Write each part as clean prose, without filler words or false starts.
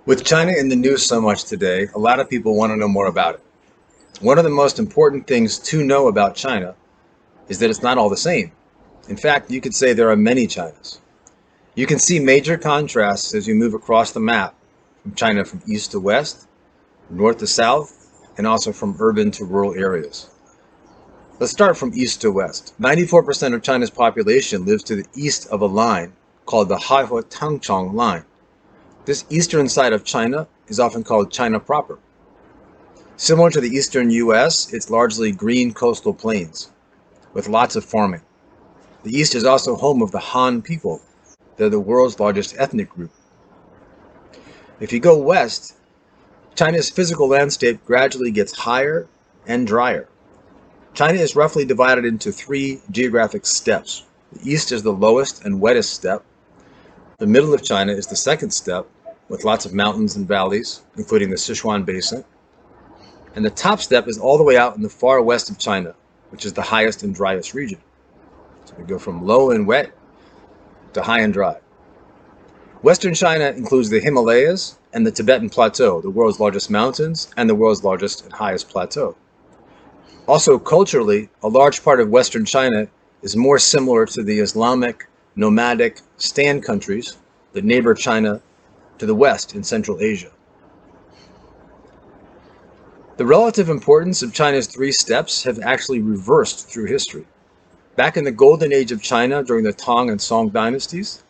With China in the news so much today, a lot of people want to know more about it. One of the most important things to know about China is that it's not all the same. In fact, you could say there are many Chinas. You can see major contrasts as you move across the map from China from east to west, north to south, and also from urban to rural areas. Let's start from east to west. 94% of China's population lives to the east of a line called the Haihe-Tangchong line. This eastern side of China is often called China proper. Similar to the eastern US, it's largely green coastal plains with lots of farming. The east is also home of the Han people. They're the world's largest ethnic group. If you go west, China's physical landscape gradually gets higher and drier. China is roughly divided into three geographic steppes. The east is the lowest and wettest steppe. The middle of China is the second steppe, with lots of mountains and valleys, including the Sichuan Basin. And the top steppe is all the way out in the far west of China, which is the highest and driest region. So we go from low and wet to high and dry. Western China includes the Himalayas and the Tibetan Plateau, the world's largest mountains and the world's largest and highest plateau. Also, culturally, a large part of Western China is more similar to the Islamic, nomadic Stan countries that neighbor China to the west in Central Asia. The relative importance of China's three steppes have actually reversed through history. Back in the golden age of China during the Tang and Song dynasties,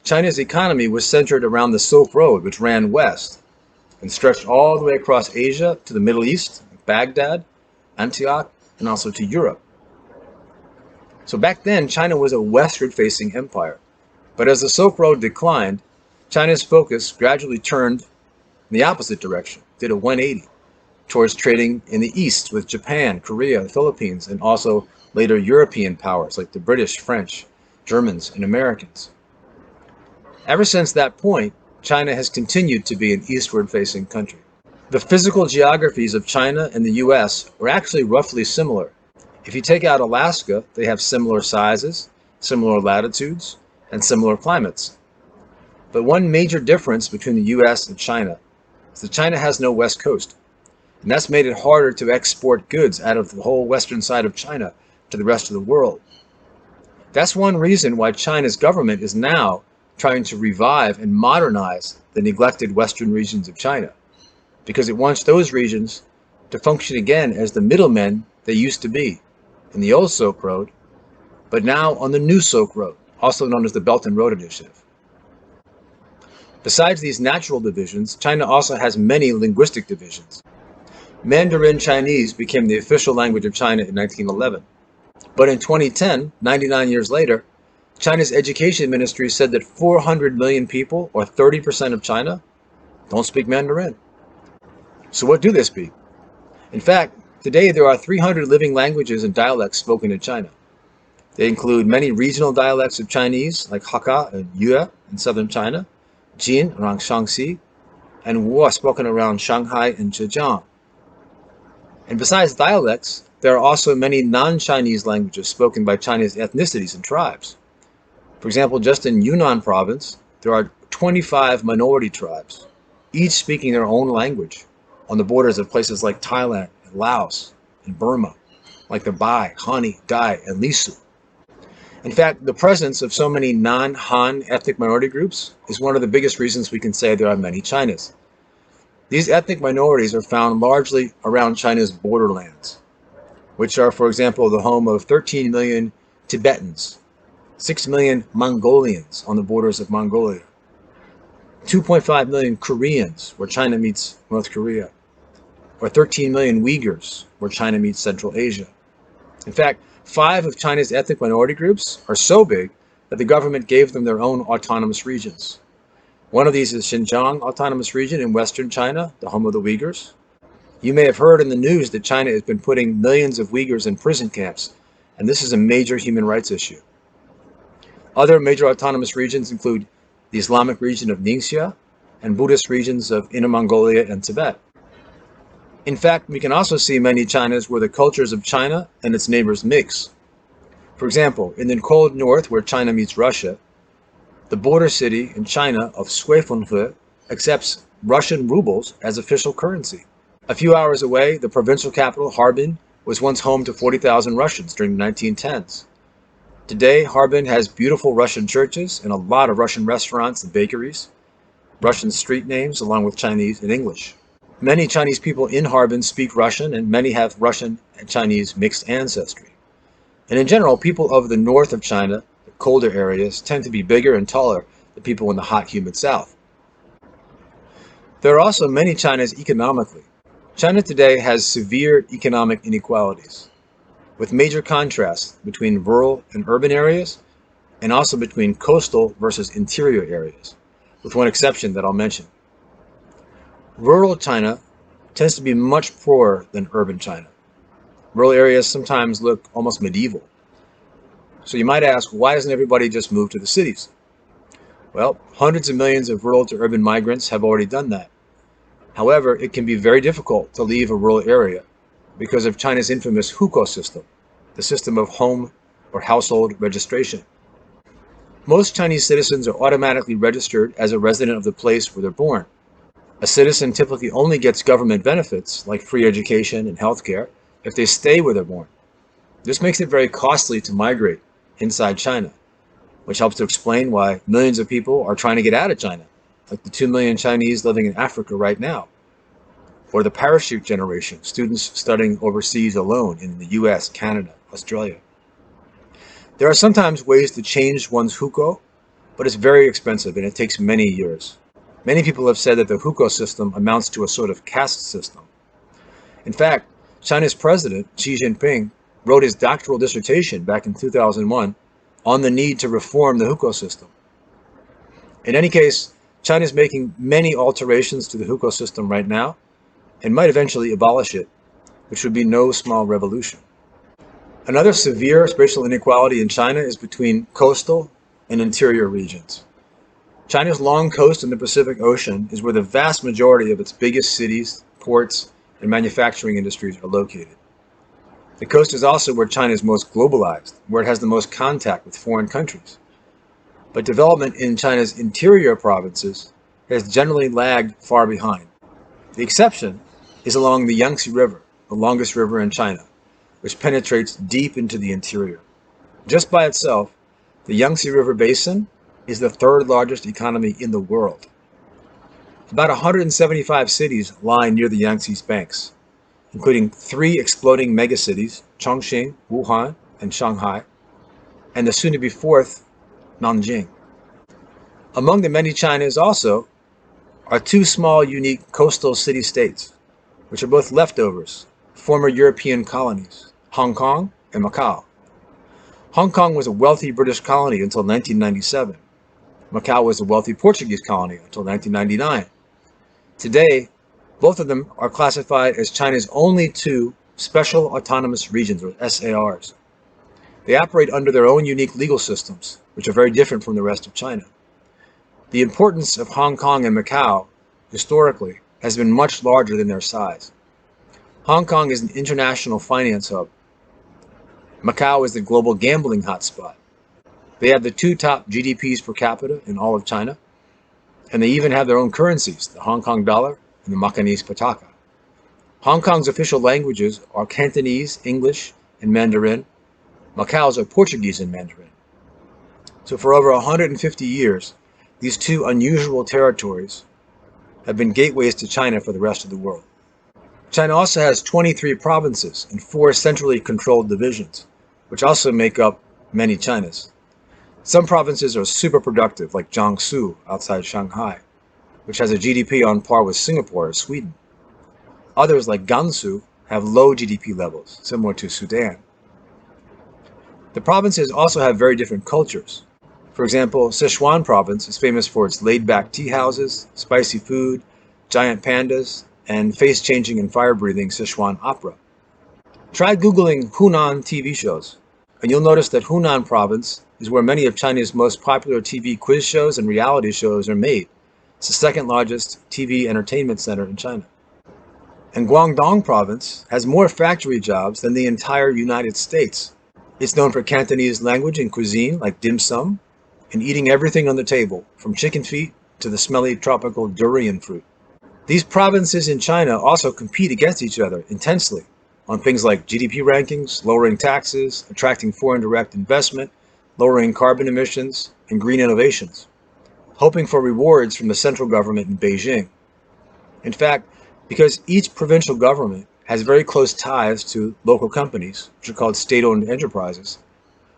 China's economy was centered around the Silk Road, which ran west and stretched all the way across Asia to the Middle East, Baghdad, Antioch, and also to Europe. So back then, China was a westward-facing empire. But as the Silk Road declined, China's focus gradually turned in the opposite direction, did a 180, towards trading in the east with Japan, Korea, the Philippines, and also later European powers like the British, French, Germans, and Americans. Ever since that point, China has continued to be an eastward-facing country. The physical geographies of China and the US are actually roughly similar. If you take out Alaska, they have similar sizes, similar latitudes, and similar climates. But one major difference between the US and China is that China has no west coast. And that's made it harder to export goods out of the whole western side of China to the rest of the world. That's one reason why China's government is now trying to revive and modernize the neglected western regions of China, because it wants those regions to function again as the middlemen they used to be in the old Silk Road, but now on the new Silk Road, also known as the Belt and Road Initiative. Besides these natural divisions, China also has many linguistic divisions. Mandarin Chinese became the official language of China in 1911. But in 2010, 99 years later, China's education ministry said that 400 million people, or 30% of China, don't speak Mandarin. So what do they speak? In fact, today there are 300 living languages and dialects spoken in China. They include many regional dialects of Chinese, like Hakka and Yue in southern China, Jin around Shaanxi, and Wu spoken around Shanghai and Zhejiang. And besides dialects, there are also many non-Chinese languages spoken by Chinese ethnicities and tribes. For example, just in Yunnan province, there are 25 minority tribes, each speaking their own language on the borders of places like Thailand and Laos and Burma, like the Bai, Hani, Dai, and Lisu. In fact, the presence of so many non-Han ethnic minority groups is one of the biggest reasons we can say there are many Chinas. These ethnic minorities are found largely around China's borderlands, which are, for example, the home of 13 million Tibetans, 6 million Mongolians on the borders of Mongolia, 2.5 million Koreans, where China meets North Korea, or 13 million Uyghurs, where China meets Central Asia. In fact, 5 of China's ethnic minority groups are so big that the government gave them their own autonomous regions. One of these is Xinjiang Autonomous Region in western China, the home of the Uyghurs. You may have heard in the news that China has been putting millions of Uyghurs in prison camps, and this is a major human rights issue. Other major autonomous regions include the Islamic region of Ningxia and Buddhist regions of Inner Mongolia and Tibet. In fact, we can also see many Chinas where the cultures of China and its neighbors mix. For example, in the cold north where China meets Russia, the border city in China of Shuifenghe accepts Russian rubles as official currency. A few hours away, the provincial capital, Harbin, was once home to 40,000 Russians during the 1910s. Today, Harbin has beautiful Russian churches and a lot of Russian restaurants and bakeries, Russian street names along with Chinese and English. Many Chinese people in Harbin speak Russian, and many have Russian and Chinese mixed ancestry. And in general, people of the north of China, the colder areas, tend to be bigger and taller than people in the hot, humid south. There are also many Chinas economically. China today has severe economic inequalities, with major contrasts between rural and urban areas, and also between coastal versus interior areas, with one exception that I'll mention. Rural China tends to be much poorer than urban China. Rural areas sometimes look almost medieval. So you might ask, why doesn't everybody just move to the cities? Well, hundreds of millions of rural to urban migrants have already done that. However, it can be very difficult to leave a rural area because of China's infamous hukou system, the system of home or household registration. Most Chinese citizens are automatically registered as a resident of the place where they're born. A citizen typically only gets government benefits like free education and healthcare if they stay where they're born. This makes it very costly to migrate inside China, which helps to explain why millions of people are trying to get out of China, like the 2 million Chinese living in Africa right now, or the parachute generation, students studying overseas alone in the US, Canada, Australia. There are sometimes ways to change one's hukou, but it's very expensive and it takes many years. Many people have said that the hukou system amounts to a sort of caste system. In fact, China's president, Xi Jinping, wrote his doctoral dissertation back in 2001 on the need to reform the hukou system. In any case, China is making many alterations to the hukou system right now and might eventually abolish it, which would be no small revolution. Another severe spatial inequality in China is between coastal and interior regions. China's long coast in the Pacific Ocean is where the vast majority of its biggest cities, ports, and manufacturing industries are located. The coast is also where China is most globalized, where it has the most contact with foreign countries. But development in China's interior provinces has generally lagged far behind. The exception is along the Yangtze River, the longest river in China, which penetrates deep into the interior. Just by itself, the Yangtze River Basin is the third largest economy in the world. About 175 cities lie near the Yangtze's banks, including 3 exploding megacities, Chongqing, Wuhan, and Shanghai, and the soon-to-be 4th, Nanjing. Among the many Chinas also are 2 small, unique coastal city-states, which are both leftovers, former European colonies, Hong Kong and Macau. Hong Kong was a wealthy British colony until 1997. Macau was a wealthy Portuguese colony until 1999. Today, both of them are classified as China's only 2 special autonomous regions, or SARs. They operate under their own unique legal systems, which are very different from the rest of China. The importance of Hong Kong and Macau, historically, has been much larger than their size. Hong Kong is an international finance hub. Macau is the global gambling hotspot. They have the 2 top GDPs per capita in all of China, and they even have their own currencies, the Hong Kong dollar and the Macanese pataka. Hong Kong's official languages are Cantonese, English, and Mandarin. Macau's are Portuguese and Mandarin. So for over 150 years, these 2 unusual territories have been gateways to China for the rest of the world. China also has 23 provinces and 4 centrally controlled divisions, which also make up many Chinas. Some provinces are super productive, like Jiangsu outside Shanghai, which has a GDP on par with Singapore or Sweden. Others, like Gansu, have low GDP levels, similar to Sudan. The provinces also have very different cultures. For example, Sichuan province is famous for its laid-back tea houses, spicy food, giant pandas, and face-changing and fire-breathing Sichuan opera. Try Googling Hunan TV shows, and you'll notice that Hunan province is where many of China's most popular TV quiz shows and reality shows are made. It's the 2nd largest TV entertainment center in China. And Guangdong province has more factory jobs than the entire United States. It's known for Cantonese language and cuisine like dim sum, and eating everything on the table, from chicken feet to the smelly tropical durian fruit. These provinces in China also compete against each other intensely on things like GDP rankings, lowering taxes, attracting foreign direct investment, lowering carbon emissions, and green innovations, hoping for rewards from the central government in Beijing. In fact, because each provincial government has very close ties to local companies, which are called state-owned enterprises,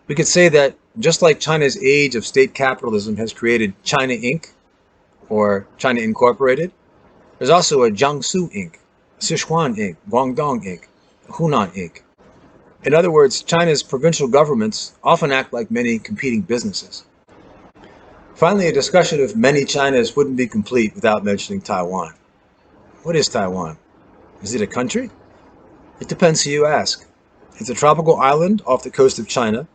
we could say that just like China's age of state capitalism has created China Inc., or China Incorporated, there's also a Jiangsu Inc., Sichuan Inc., Guangdong Inc., Hunan Inc. In other words, China's provincial governments often act like many competing businesses. Finally, a discussion of many Chinas wouldn't be complete without mentioning Taiwan. What is Taiwan? Is it a country? It depends who you ask. It's a tropical island off the coast of China,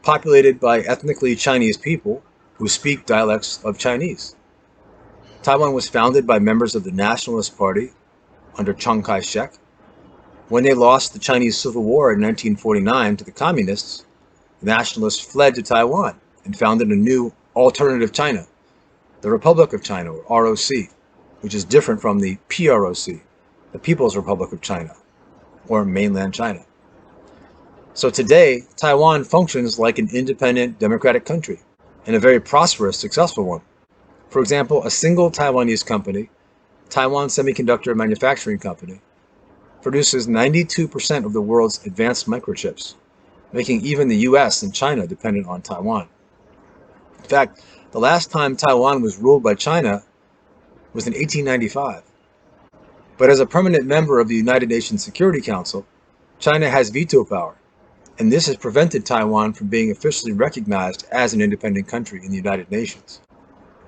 populated by ethnically Chinese people who speak dialects of Chinese. Taiwan was founded by members of the Nationalist Party under Chiang Kai-shek. When they lost the Chinese Civil War in 1949 to the Communists, the Nationalists fled to Taiwan and founded a new alternative China, the Republic of China, or ROC, which is different from the PROC, the People's Republic of China, or mainland China. So today, Taiwan functions like an independent democratic country, and a very prosperous, successful one. For example, a single Taiwanese company, Taiwan Semiconductor Manufacturing Company, produces 92% of the world's advanced microchips, making even the US and China dependent on Taiwan. In fact, the last time Taiwan was ruled by China was in 1895. But as a permanent member of the United Nations Security Council, China has veto power, and this has prevented Taiwan from being officially recognized as an independent country in the United Nations.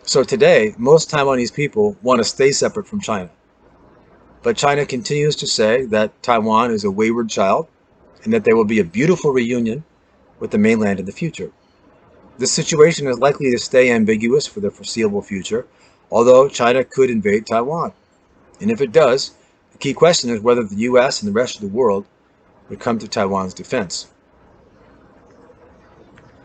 So today, most Taiwanese people want to stay separate from China. But China continues to say that Taiwan is a wayward child and that there will be a beautiful reunion with the mainland in the future. This situation is likely to stay ambiguous for the foreseeable future, although China could invade Taiwan. And if it does, the key question is whether the US and the rest of the world would come to Taiwan's defense.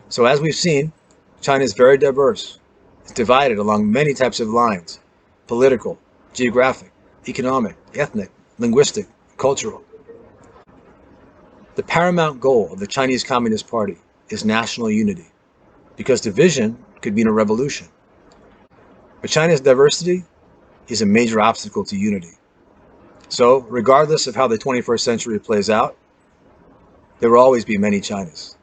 So as we've seen, China is very diverse. It's divided along many types of lines: political, geographic, economic, ethnic, linguistic, cultural. The paramount goal of the Chinese Communist Party is national unity, because division could mean a revolution. But China's diversity is a major obstacle to unity. So, regardless of how the 21st century plays out, there will always be many Chinas.